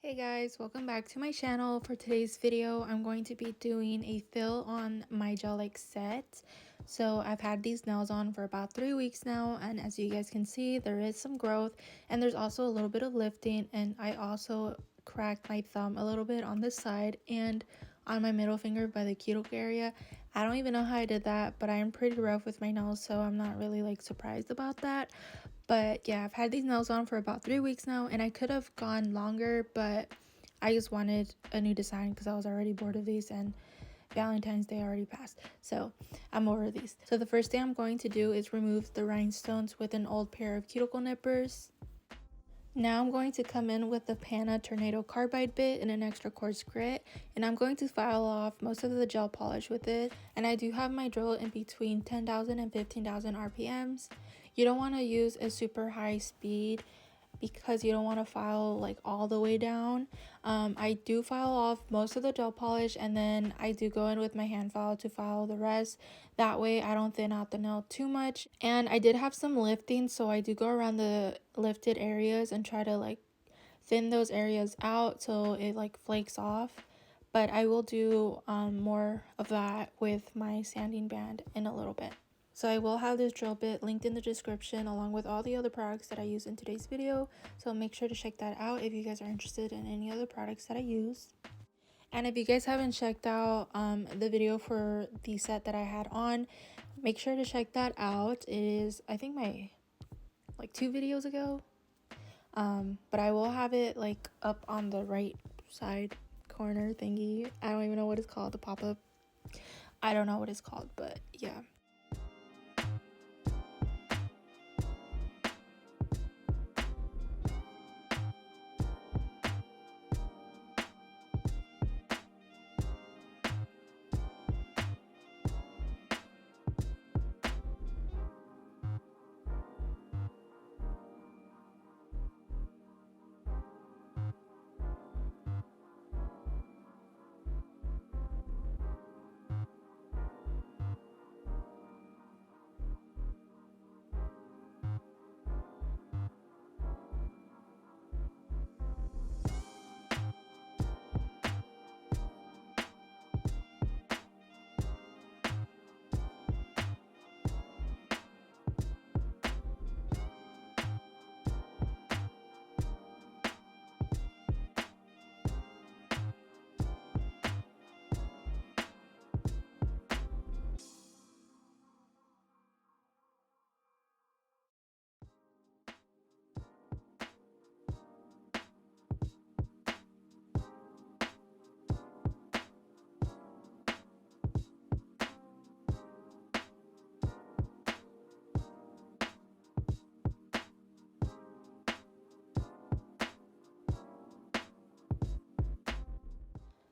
Hey guys, welcome back to my channel. For today's video, I'm going to be doing a fill on my gel-like set. So I've had these nails on for about 3 weeks now, and as you guys can see, there is some growth and there's also a little bit of lifting, and I also cracked my thumb a little bit on this side and on my middle finger by the cuticle area. I don't even know how I did that, but I am pretty rough with my nails, so I'm not really surprised about that. But yeah, I've had these nails on for about 3 weeks now, and I could have gone longer, but I just wanted a new design because I was already bored of these, and Valentine's Day already passed, so I'm over these. So the first thing I'm going to do is remove the rhinestones with an old pair of cuticle nippers. Now I'm going to come in with the Pana Tornado Carbide bit and an extra coarse grit, and I'm going to file off most of the gel polish with it. And I do have my drill in between 10,000 and 15,000 RPMs. You don't want to use a super high speed because you don't want to file all the way down. I do file off most of the gel polish, and then I do go in with my hand file to file the rest. That way I don't thin out the nail too much. And I did have some lifting, so I do go around the lifted areas and try to thin those areas out so it flakes off. But I will do more of that with my sanding band in a little bit. So I will have this drill bit linked in the description along with all the other products that I use in today's video. So make sure to check that out if you guys are interested in any other products that I use. And if you guys haven't checked out the video for the set that I had on, make sure to check that out. It is, I think, my 2 videos ago. But I will have it up on the right side corner thingy. I don't even know what it's called, the pop-up. I don't know what it's called, but yeah.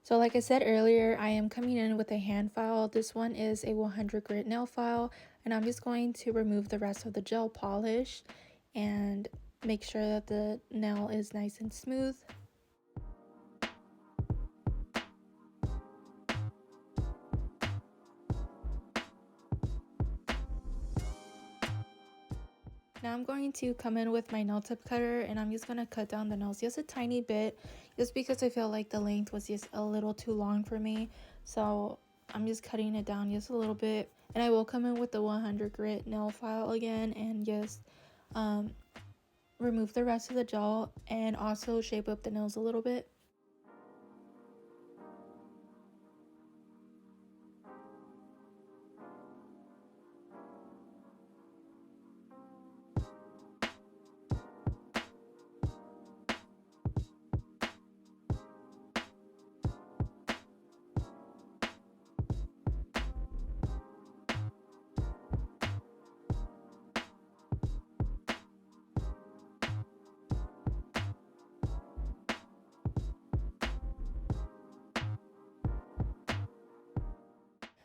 So like I said earlier, I am coming in with a hand file. This one is a 100 grit nail file, and I'm just going to remove the rest of the gel polish and make sure that the nail is nice and smooth. Now I'm going to come in with my nail tip cutter, and I'm just going to cut down the nails just a tiny bit, just because I feel like the length was just a little too long for me. So I'm just cutting it down just a little bit. And I will come in with the 100 grit nail file again and just remove the rest of the gel and also shape up the nails a little bit.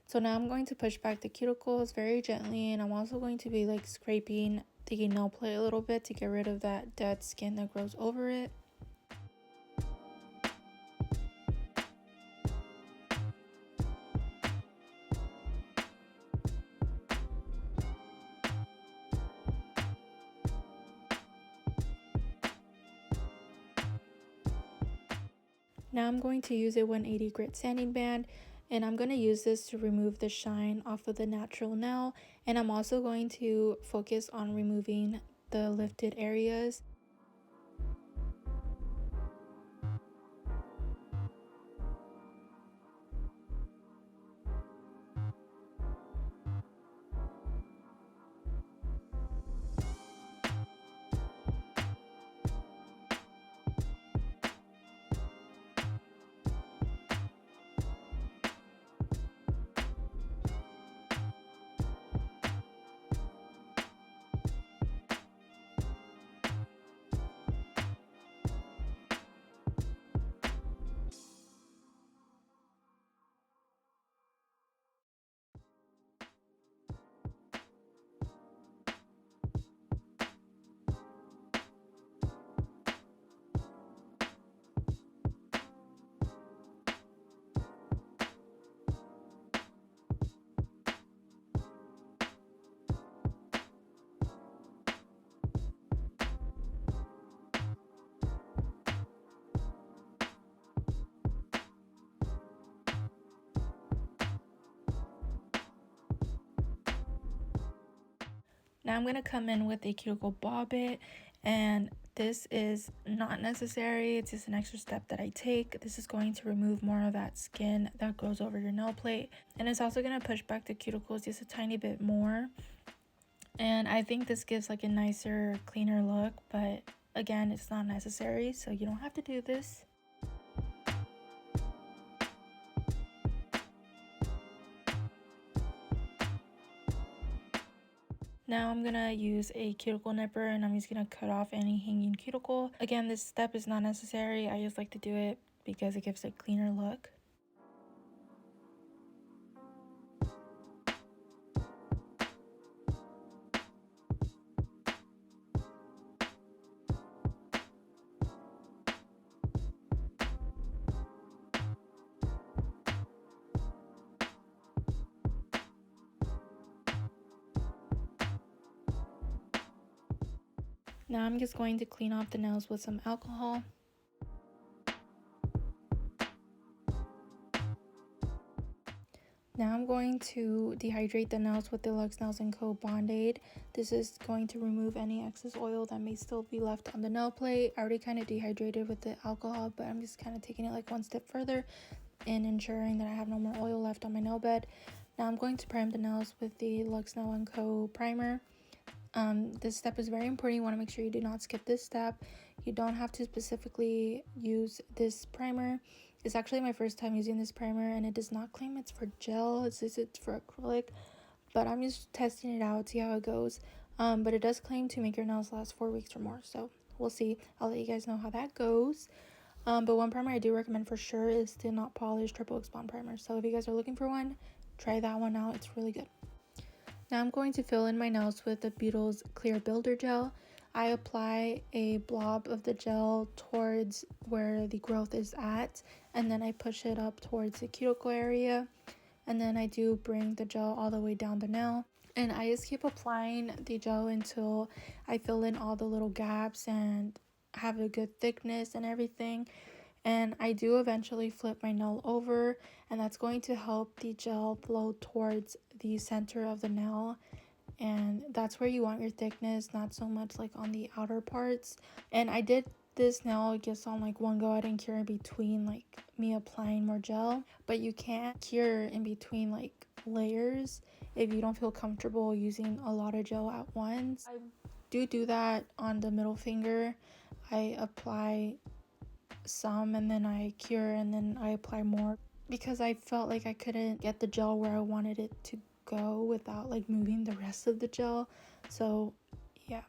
So now I'm going to push back the cuticles very gently, and I'm also going to be scraping the nail plate a little bit to get rid of that dead skin that grows over it. Now I'm going to use a 180 grit sanding band, and I'm going to use this to remove the shine off of the natural nail, and I'm also going to focus on removing the lifted areas. Now I'm going to come in with a cuticle ball bit, and this is not necessary. It's just an extra step that I take. This is going to remove more of that skin that goes over your nail plate, and it's also going to push back the cuticles just a tiny bit more. And I think this gives like a nicer, cleaner look, but again, it's not necessary, so you don't have to do this. Now I'm gonna use a cuticle nipper, and I'm just gonna cut off any hanging cuticle. Again, this step is not necessary. I just like to do it because it gives a cleaner look. Now I'm just going to clean off the nails with some alcohol. Now I'm going to dehydrate the nails with the Lux Nails & Co. Bond-Aid. This is going to remove any excess oil that may still be left on the nail plate. I already kind of dehydrated with the alcohol, but I'm just kind of taking it like one step further and ensuring that I have no more oil left on my nail bed. Now I'm going to prime the nails with the Lux Nails & Co. primer. This step is very important. You want to make sure you do not skip this step. You don't have to specifically use this primer. It's actually my first time using this primer, and it does not claim it's for gel. It says it's for acrylic, but I'm just testing it out, see how it goes. But it does claim to make your nails last 4 weeks or more, so we'll see. I'll let you guys know how that goes. But one primer I do recommend for sure is the Not Polish Triple Expand Primer. So if you guys are looking for one, try that one out. It's really good. Now I'm going to fill in my nails with the Beetles Clear Builder Gel. I apply a blob of the gel towards where the growth is at, and then I push it up towards the cuticle area, and then I do bring the gel all the way down the nail. And I just keep applying the gel until I fill in all the little gaps and have a good thickness and everything. And I do eventually flip my nail over, and that's going to help the gel flow towards the center of the nail, and that's where you want your thickness, not so much like on the outer parts. And I did this nail just on like one go. I didn't cure in between like me applying more gel, but you can't cure in between like layers if you don't feel comfortable using a lot of gel at once. I do that on the middle finger. I apply some, and then I cure, and then I apply more, because I felt like I couldn't get the gel where I wanted it to go without like moving the rest of the gel. So yeah.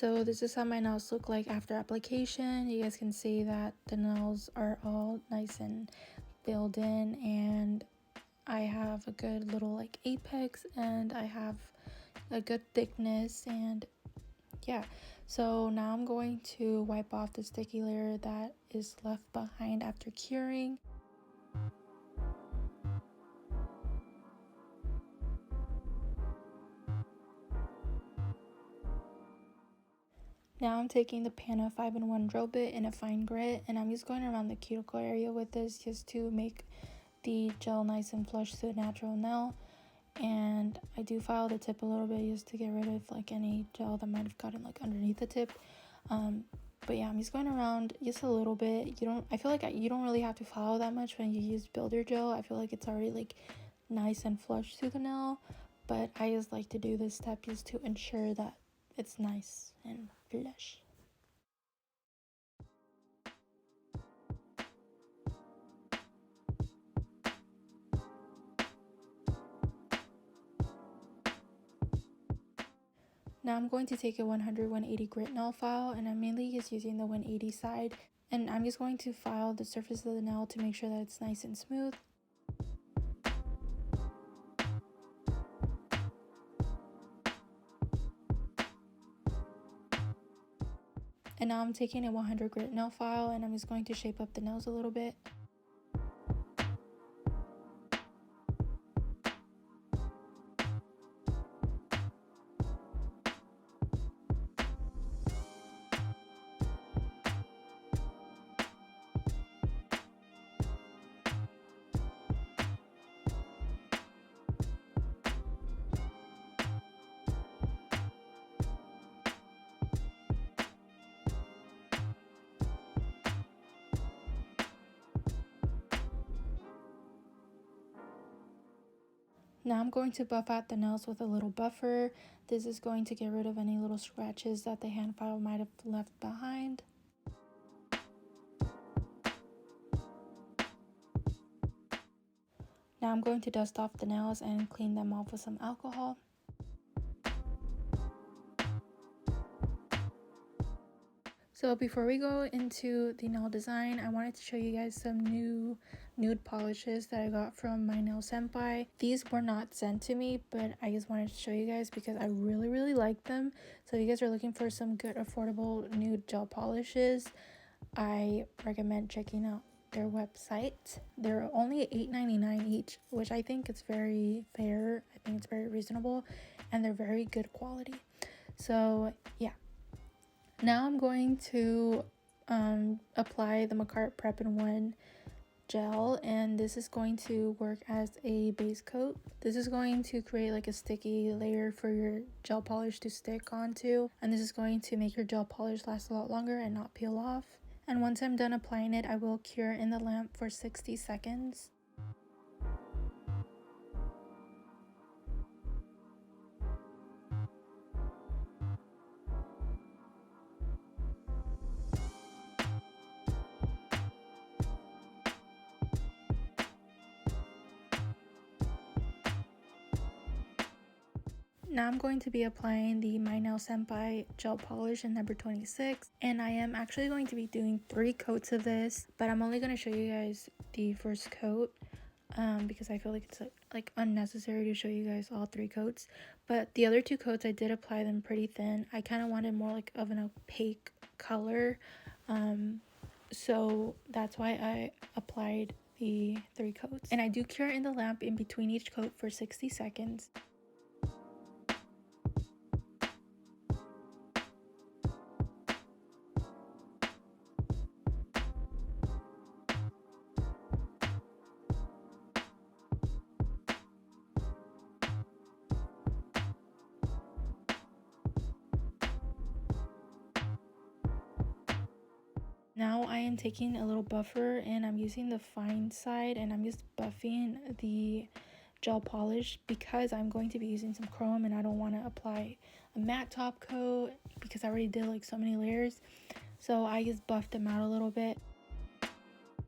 So this is how my nails look like after application. You guys can see that the nails are all nice and filled in, and I have a good little like apex, and I have a good thickness, and yeah. So now I'm going to wipe off the sticky layer that is left behind after curing. Now I'm taking the Pana 5-in-1 drill bit in a fine grit, and I'm just going around the cuticle area with this just to make the gel nice and flush to the natural nail. And I do file the tip a little bit just to get rid of like any gel that might have gotten like underneath the tip. But yeah, I'm just going around just a little bit. I feel like you don't really have to file that much when you use builder gel. I feel like it's already like nice and flush to the nail, but I just like to do this step just to ensure that it's nice and flush. Now I'm going to take a 100-180 grit nail file, and I'm mainly just using the 180 side, and I'm just going to file the surface of the nail to make sure that it's nice and smooth. And now I'm taking a 100 grit nail file, and I'm just going to shape up the nails a little bit. Now I'm going to buff out the nails with a little buffer. This is going to get rid of any little scratches that the hand file might have left behind. Now I'm going to dust off the nails and clean them off with some alcohol. So before we go into the nail design, I wanted to show you guys some new nude polishes that I got from my nail senpai. These were not sent to me, but I just wanted to show you guys because I really like them. So if you guys are looking for some good affordable nude gel polishes, I recommend checking out their website. They're only $8.99 each, which I think is very fair. I think it's very reasonable, and they're very good quality. So yeah. Now I'm going to apply the Macart Prep-in-1 gel, and this is going to work as a base coat. This is going to create like a sticky layer for your gel polish to stick onto, and this is going to make your gel polish last a lot longer and not peel off. And once I'm done applying it, I will cure in the lamp for 60 seconds. Now I'm going to be applying the My Nail Senpai gel polish in number 26, and I am actually going to be doing 3 coats of this, but I'm only going to show you guys the first coat because I feel like it's like unnecessary to show you guys all 3 coats. But the other 2 coats, I did apply them pretty thin. I kind of wanted more like of an opaque color, so that's why I applied the 3 coats. And I do cure in the lamp in between each coat for 60 seconds. Now I am taking a little buffer, and I'm using the fine side, and I'm just buffing the gel polish because I'm going to be using some chrome, and I don't want to apply a matte top coat because I already did like so many layers. So I just buffed them out a little bit.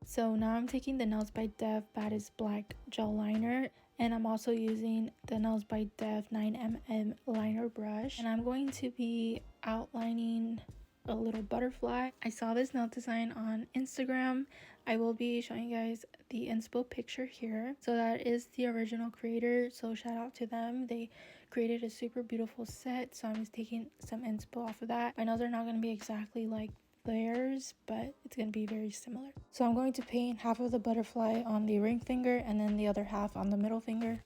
So now I'm taking the Nails by Def Baddest Black gel liner, And I'm also using the Nails by Def 9mm liner brush, and I'm going to be outlining a little butterfly. I saw this nail design on Instagram. I will be showing you guys the inspo picture here. So that is the original creator, so shout out to them. They created a super beautiful set, so I'm just taking some inspo off of that. My nails are not going to be exactly like theirs, but it's going to be very similar. So I'm going to paint half of the butterfly on the ring finger and then the other half on the middle finger.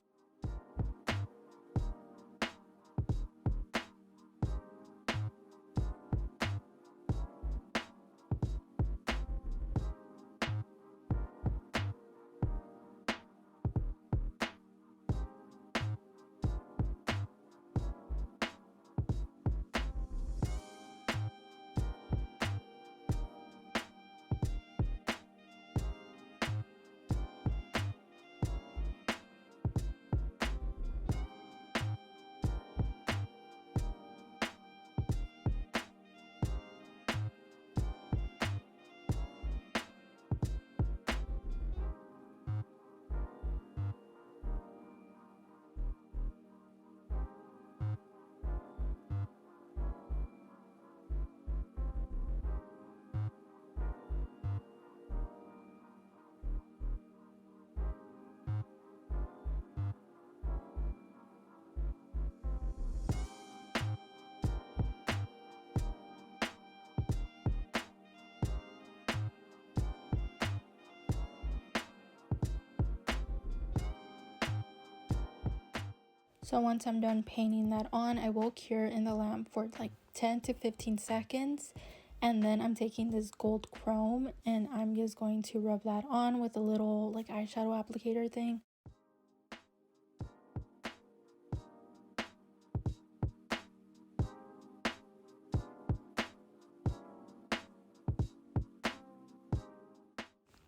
So once I'm done painting that on, I will cure in the lamp for like 10 to 15 seconds. And then I'm taking this gold chrome and I'm just going to rub that on with a little like eyeshadow applicator thing.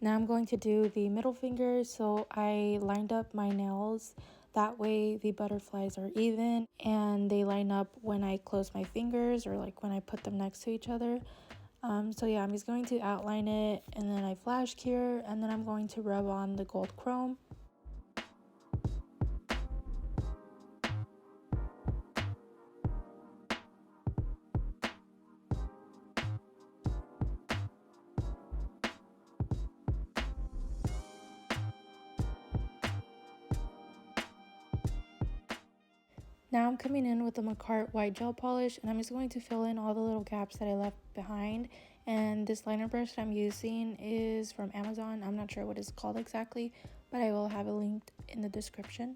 Now I'm going to do the middle finger, so I lined up my nails. That way the butterflies are even and they line up when I close my fingers or like when I put them next to each other. So yeah, I'm just going to outline it and then I flash cure and then I'm going to rub on the gold chrome. Now I'm coming in with the Macart white gel polish and I'm just going to fill in all the little gaps that I left behind. And this liner brush that I'm using is from Amazon. I'm not sure what it's called exactly, but I will have it linked in the description.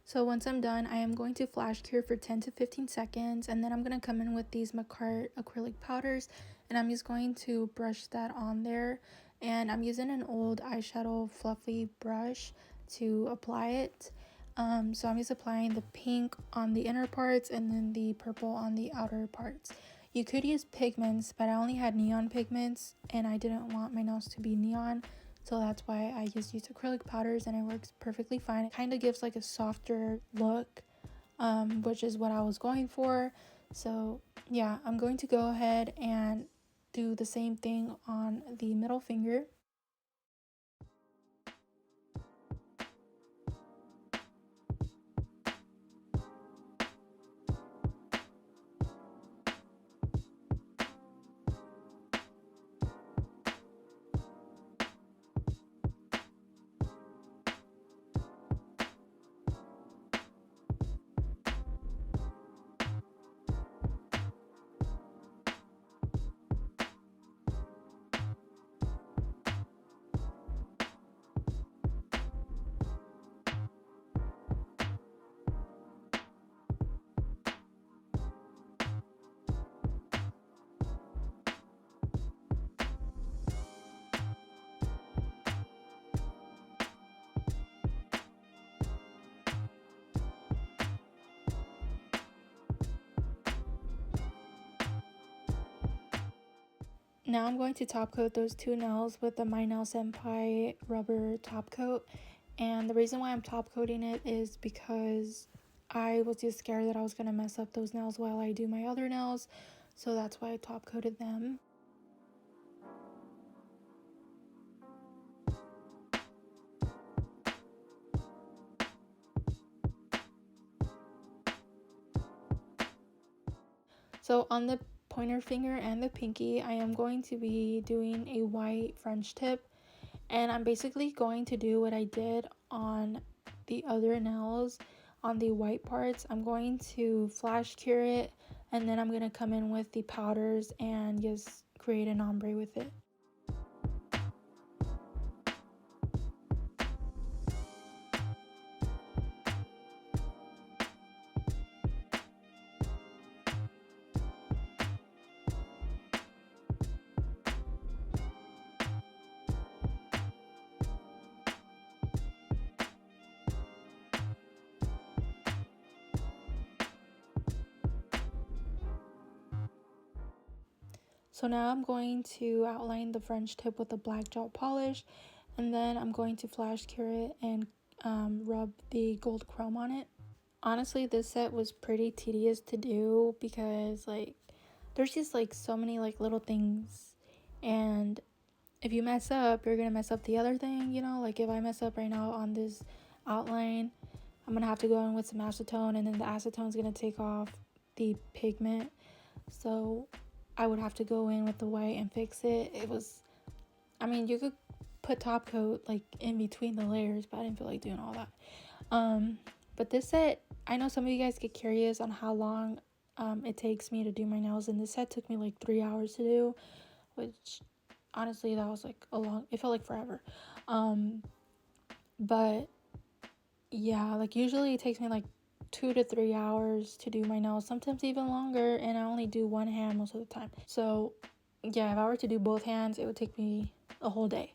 So once I'm done, I am going to flash cure for 10 to 15 seconds and then I'm going to come in with these Macart acrylic powders and I'm just going to brush that on there. And I'm using an old eyeshadow fluffy brush to apply it. So I'm just applying the pink on the inner parts and then the purple on the outer parts. You could use pigments, but I only had neon pigments and I didn't want my nails to be neon. So that's why I just use acrylic powders and it works perfectly fine. It kind of gives like a softer look, which is what I was going for. So yeah, I'm going to go ahead and do the same thing on the middle finger. Now I'm going to top coat those two nails with the My Nail Senpai rubber top coat. And the reason why I'm top coating it is because I was just scared that I was going to mess up those nails while I do my other nails. So that's why I top coated them. So on the pointer finger and the pinky, I am going to be doing a white French tip. And I'm basically going to do what I did on the other nails. On the white parts, I'm going to flash cure it, and then I'm going to come in with the powders and just create an ombre with it. So now I'm going to outline the French tip with a black gel polish, and then I'm going to flash cure it and rub the gold chrome on it. Honestly, this set was pretty tedious to do because like there's just like so many like little things, and if you mess up, you're gonna mess up the other thing, you know? Like if I mess up right now on this outline, I'm gonna have to go in with some acetone, and then the acetone's gonna take off the pigment. So I would have to go in with the white and fix it. It was, I mean, you could put top coat like in between the layers, but I didn't feel like doing all that. But this set, I know some of you guys get curious on how long it takes me to do my nails, and this set took me like 3 hours to do, which honestly that was like it felt like forever. But yeah, like usually it takes me like 2 to 3 hours to do my nails, sometimes even longer, and I only do one hand most of the time. So yeah, if I were to do both hands, it would take me a whole day.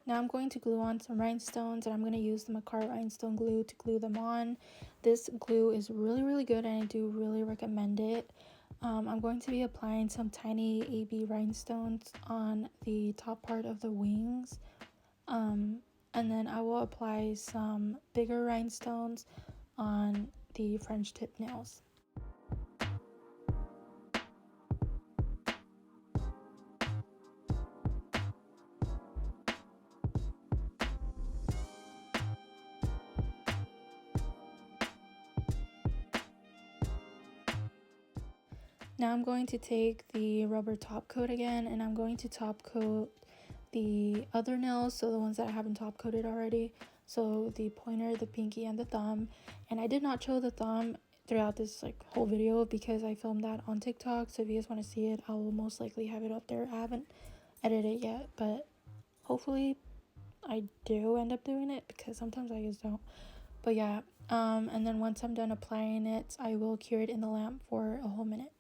Now I'm going to glue on some rhinestones, and I'm going to use the Macar rhinestone glue to glue them on. This glue is really good, and I do really recommend it. I'm going to be applying some tiny AB rhinestones on the top part of the wings, and then I will apply some bigger rhinestones on the French tip nails. Now I'm going to take the rubber top coat again, and I'm going to top coat the other nails, so the ones that I haven't top coated already. So the pointer, the pinky, and the thumb. And I did not show the thumb throughout this like whole video because I filmed that on TikTok. So if you guys want to see it, I will most likely have it up there. I haven't edited it yet, but hopefully I do end up doing it because sometimes I just don't. But yeah, and then once I'm done applying it, I will cure it in the lamp for a whole minute.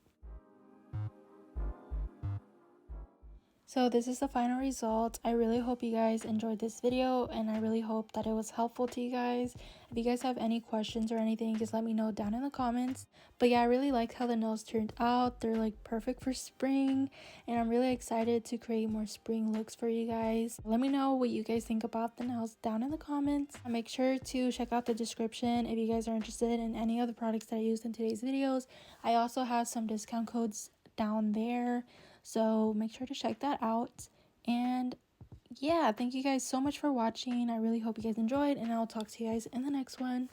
So this is the final result. I really hope you guys enjoyed this video, and I really hope that it was helpful to you guys. If you guys have any questions or anything, just let me know down in the comments. But yeah, I really liked how the nails turned out. They're like perfect for spring, and I'm really excited to create more spring looks for you guys. Let me know what you guys think about the nails down in the comments. Make sure to check out the description if you guys are interested in any of the products that I used in today's videos. I also have some discount codes down there, so make sure to check that out. And yeah, thank you guys so much for watching. I really hope you guys enjoyed, and I'll talk to you guys in the next one.